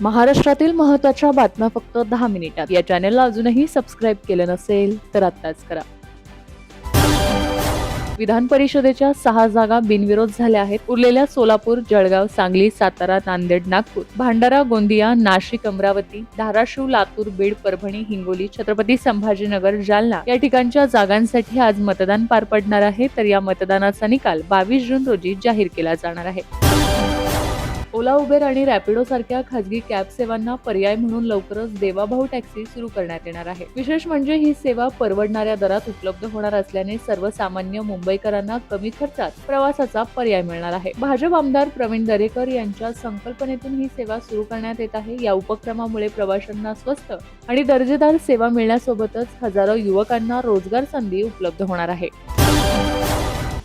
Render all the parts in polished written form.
महाराष्ट्रातील महत्त्वाच्या बातम्या फक्त 10 मिनिटात. या चॅनेलला अजूनही सबस्क्राईब केलं नसेल तर आत्ताच करा. विधान परिषदेच्या 6 जागा बिनविरोध झाल्या आहेत. उरलेल्या सोलापूर, जळगाव, सांगली, सातारा, नांदेड, नागपूर, भंडारा, गोंदिया, नाशिक, अमरावती, धाराशिव, लातूर, बीड, परभणी, हिंगोली, छत्रपती संभाजीनगर, जालना या ठिकाणच्या जागांसाठी आज मतदान पार पडणार आहे. तर या मतदानाचा निकाल 22 जून रोजी जाहीर केला जाणार आहे. ओला, उबेर आणि रॅपिडो सारख्या खासगी कॅब सेवांना पर्याय म्हणून लवकरच देवाभाऊ टॅक्सी सुरू करण्यात येणार आहे. विशेष म्हणजे ही सेवा परवडणाऱ्या दरात उपलब्ध होणार असल्याने सर्वसामान्य मुंबईकरांना कमी खर्चात प्रवासाचा पर्याय मिळणार आहे. भाजप आमदार प्रवीण दरेकर यांच्या संकल्पनेतून ही सेवा सुरू करण्यात येत आहे. या उपक्रमामुळे प्रवाशांना स्वस्त आणि दर्जेदार सेवा मिळण्यासोबतच हजारो युवकांना रोजगार संधी उपलब्ध होणार आहे.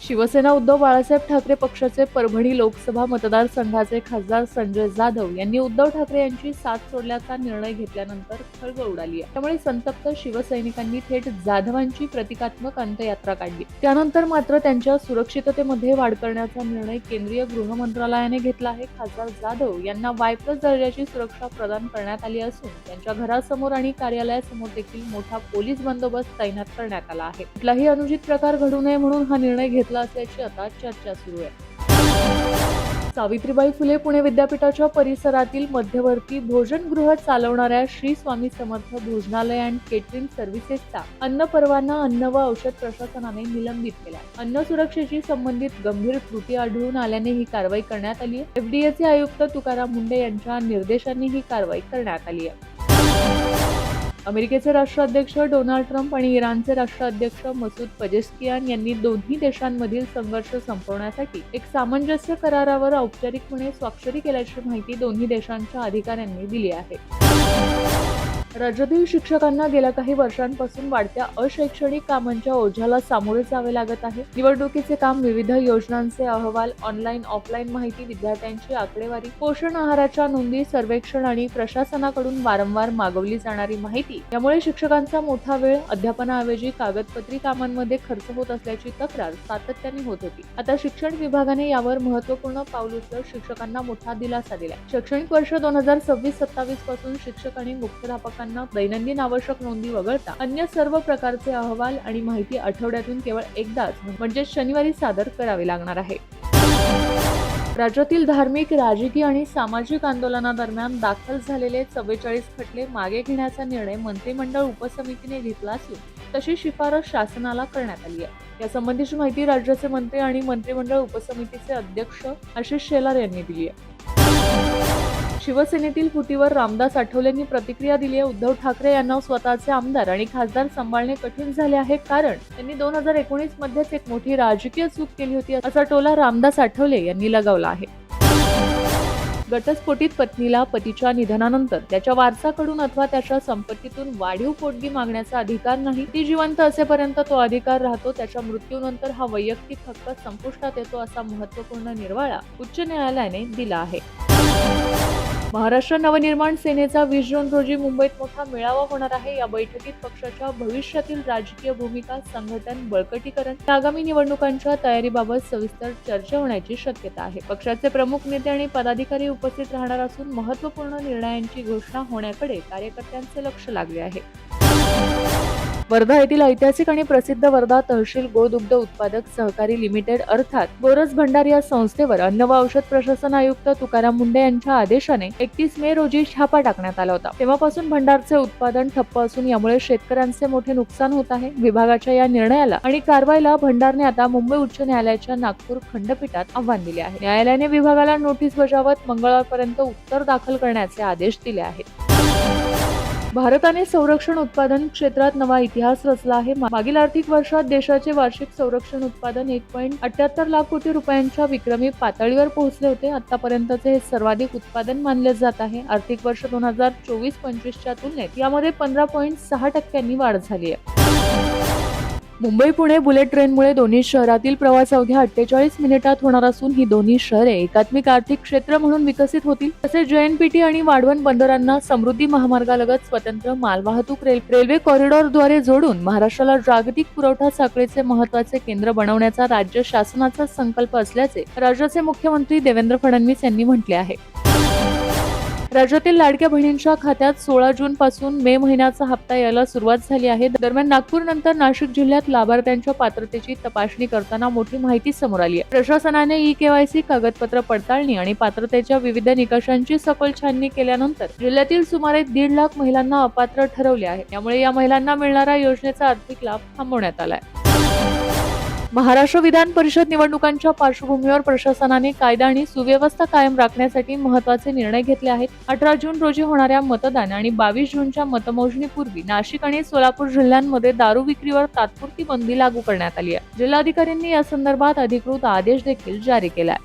शिवसेना उद्धव बाळासाहेब ठाकरे पक्षाचे परभणी लोकसभा मतदारसंघाचे खासदार संजय जाधव यांनी उद्धव ठाकरे यांची साथ सोडल्याचा निर्णय घेतल्यानंतर खळबळ उडाली आहे. त्यामुळे संतप्त शिवसैनिकांनी थेट जाधवांची प्रतिकात्मक अंत्ययात्रा काढली. त्यानंतर मात्र त्यांच्या सुरक्षिततेमध्ये वाढ करण्याचा निर्णय केंद्रीय गृह मंत्रालयाने घेतला आहे. खासदार जाधव यांना वाय+ दर्जाची सुरक्षा प्रदान करण्यात आली असून त्यांच्या घरासमोर आणि कार्यालयासमोर देखील मोठा पोलीस बंदोबस्त तैनात करण्यात आला आहे. कुठलाही अनुचित प्रकार घडू नये म्हणून हा निर्णय घेतला असल्याची आता चर्चा सुरू आहे. सावित्रीबाई फुले पुणे विद्यापीठाच्या परिसरातील मध्यवर्ती भोजनगृह चालवणाऱ्या श्री स्वामी समर्थ भोजनालय अँड केटरिंग सर्व्हिसेसचा अन्न परवाना अन्न व औषध प्रशासनाने निलंबित केला. अन्न सुरक्षेशी संबंधित गंभीर त्रुटी आढळून आल्याने ही कारवाई करण्यात आली आहे. FDAचे आयुक्त तुकाराम मुंढे यांच्या निर्देशांनी ही कारवाई करण्यात आली आहे. अमेरिकेचे राष्ट्राध्यक्ष डोनाल्ड ट्रम्प आणि इराणचे राष्ट्राध्यक्ष मसूद पेजेश्कियान यांनी दोन्ही देशांमधील संघर्ष संपवण्यासाठी एक सामंजस्य करारावर औपचारिकपणे स्वाक्षरी केल्याची माहिती दोन्ही देशांच्या अधिकाऱ्यांनी दिली आहे. राज्यातील शिक्षकांना गेल्या काही वर्षांपासून वाढत्या अशैक्षणिक कामांच्या ओझ्याला सामोरे जावे लागत आहे. निवडणुकीचे काम, विविध योजनांचे अहवाल, ऑनलाईन ऑफलाईन माहिती, विद्यार्थ्यांची आकडेवारी, पोषण आहाराच्या नोंदी, सर्वेक्षण आणि प्रशासनाकडून वारंवार मागवली जाणारी माहिती यामुळे शिक्षकांचा मोठा वेळ अध्यापनाऐवजी कागदपत्री कामांमध्ये खर्च होत असल्याची तक्रार सातत्याने होत होती. आता शिक्षण विभागाने यावर महत्त्वपूर्ण पाऊल उचलत शिक्षकांना मोठा दिलासा दिला. शैक्षणिक वर्ष 2026-27 पासून शिक्षक आणि मुख्याध्यापक दैनंदिन आवश्यक नोंदी वगळता अन्य सर्व प्रकारचे अहवाल आणि माहिती आठवड्यातून केवळ एकदाच म्हणजे शनिवारी सादर करावे लागणार आहे. राज्यातील धार्मिक, राजकीय आणि सामाजिक आंदोलनादरम्यान दाखल झालेले 44 खटले मागे घेण्याचा निर्णय मंत्रिमंडळ उपसमितीने घेतला असून तशी शिफारस शासनाला करण्यात आली आहे. यासंबंधीची माहिती राज्याचे मंत्री आणि मंत्रिमंडळ उपसमितीचे अध्यक्ष आशिष शेलार यांनी दिली आहे. शिवसेनेतील फुटीवर रामदास आठवलेंनी प्रतिक्रिया दिली आहे. उद्धव ठाकरे यांना स्वतःचे आमदार आणि खासदार सांभाळणे कठीण झाले आहे, कारण त्यांनी 2019 मध्येच एक मोठी राजकीय चूक केली होती, असा टोला रामदास आठवले यांनी लगावला आहे. घटस्फोटित पत्नीला पतीच्या निधनानंतर त्याच्या वारसाकडून अथवा त्याच्या संपत्तीतून वाढीव पोटगी मागण्याचा अधिकार नाही. ती जिवंत असेपर्यंत तो अधिकार राहतो. त्याच्या मृत्यूनंतर हा वैयक्तिक हक्क संपुष्टात येतो, असा महत्त्वपूर्ण निर्वाळा उच्च न्यायालयाने दिला आहे. महाराष्ट्र नवनिर्माण सेनेचा 20 जून रोजी मुंबईत मोठा मेळावा होणार आहे. या बैठकीत पक्षाच्या भविष्यातील राजकीय भूमिका, संघटन, बळकटीकरण, आगामी निवडणुकांच्या तयारीबाबत सविस्तर चर्चा होण्याची शक्यता आहे. पक्षाचे प्रमुख नेते आणि पदाधिकारी उपस्थित राहणार असून महत्त्वपूर्ण निर्णयांची घोषणा होण्याकडे कार्यकर्त्यांचे लक्ष लागले आहे. वर्धा येथील ऐतिहासिक आणि प्रसिद्ध वर्धा तहसील गोदुग्ध उत्पादक सहकारी लिमिटेड अर्थात गोरज भंडार या संस्थेवर अन्न व औषध प्रशासन आयुक्त तुकाराम मुंढे यांच्या आदेशाने 31 मे रोजी छापा टाकण्यात आला होता. तेव्हापासून भंडारचे उत्पादन ठप्प असून यामुळे शेतकऱ्यांचे मोठे नुकसान होत आहे. विभागाच्या या निर्णयाला आणि कारवाईला भंडारने आता मुंबई उच्च न्यायालयाच्या नागपूर खंडपीठात आव्हान दिले आहे. न्यायालयाने विभागाला नोटीस बजावत मंगळवारपर्यंत उत्तर दाखल करण्याचे आदेश दिले आहेत. भारताने संरक्षण उत्पादन क्षेत्रात नवा इतिहास रचला आहे. मागील आर्थिक वर्षात देशाचे वार्षिक संरक्षण उत्पादन 1.78 लाख कोटी रुपयांच्या विक्रमी पातळीवर पोहोचले होते. आतापर्यंतचे हे सर्वाधिक उत्पादन मानले जात आहे. आर्थिक वर्ष 2024-25च्या तुलनेत यामध्ये 15.6% वाढ झाली आहे. मुंबई पुणे बुलेट ट्रेनमुळे दोन्ही शहरातील प्रवास अवघ्या 48 मिनिटात होणार असून ही दोन्ही शहरे एकात्मिक आर्थिक क्षेत्र म्हणून विकसित होतील. तसेच JNPT आणि वाढवण बंदरांना समृद्धी महामार्गालगत स्वतंत्र मालवाहतूक रेल्वे कॉरिडॉरद्वारे जोडून महाराष्ट्राला जागतिक पुरवठा साखळीचे महत्त्वाचे केंद्र बनवण्याचा राज्य शासनाचा संकल्प असल्याचे राज्याचे मुख्यमंत्री देवेंद्र फडणवीस यांनी म्हटले आहे. राज्यातील लाडक्या बहिणींच्या खात्यात 16 जून पासून मे महिन्याचा हप्ता यायला सुरुवात झाली आहे. दरम्यान नागपूर नंतर नाशिक जिल्ह्यात लाभार्थ्यांच्या पात्रतेची तपासणी करताना मोठी माहिती समोर आली आहे. प्रशासनाने ई-केवायसी, कागदपत्र पडताळणी आणि पात्रतेच्या विविध निकषांची सखोल छाननी केल्यानंतर जिल्ह्यातील सुमारे 1.5 लाख महिलांना अपात्र ठरवले आहे. यामुळे या महिलांना मिळणारा योजनेचा आर्थिक लाभ थांबवण्यात आलाय. महाराष्ट्र विधान परिषद निवडणुकांच्या पार्श्वभूमीवर प्रशासनाने कायदा आणि सुव्यवस्था कायम राखण्यासाठी महत्त्वाचे निर्णय घेतले आहेत. 18 जून रोजी होणाऱ्या मतदान आणि 22 जूनच्या मतमोजणीपूर्वी नाशिक आणि सोलापूर जिल्ह्यांमध्ये दारू विक्रीवर तात्पुरती बंदी लागू करण्यात आली आहे. जिल्हाधिकाऱ्यांनी या संदर्भात अधिकृत आदेश देखील जारी केला आहे.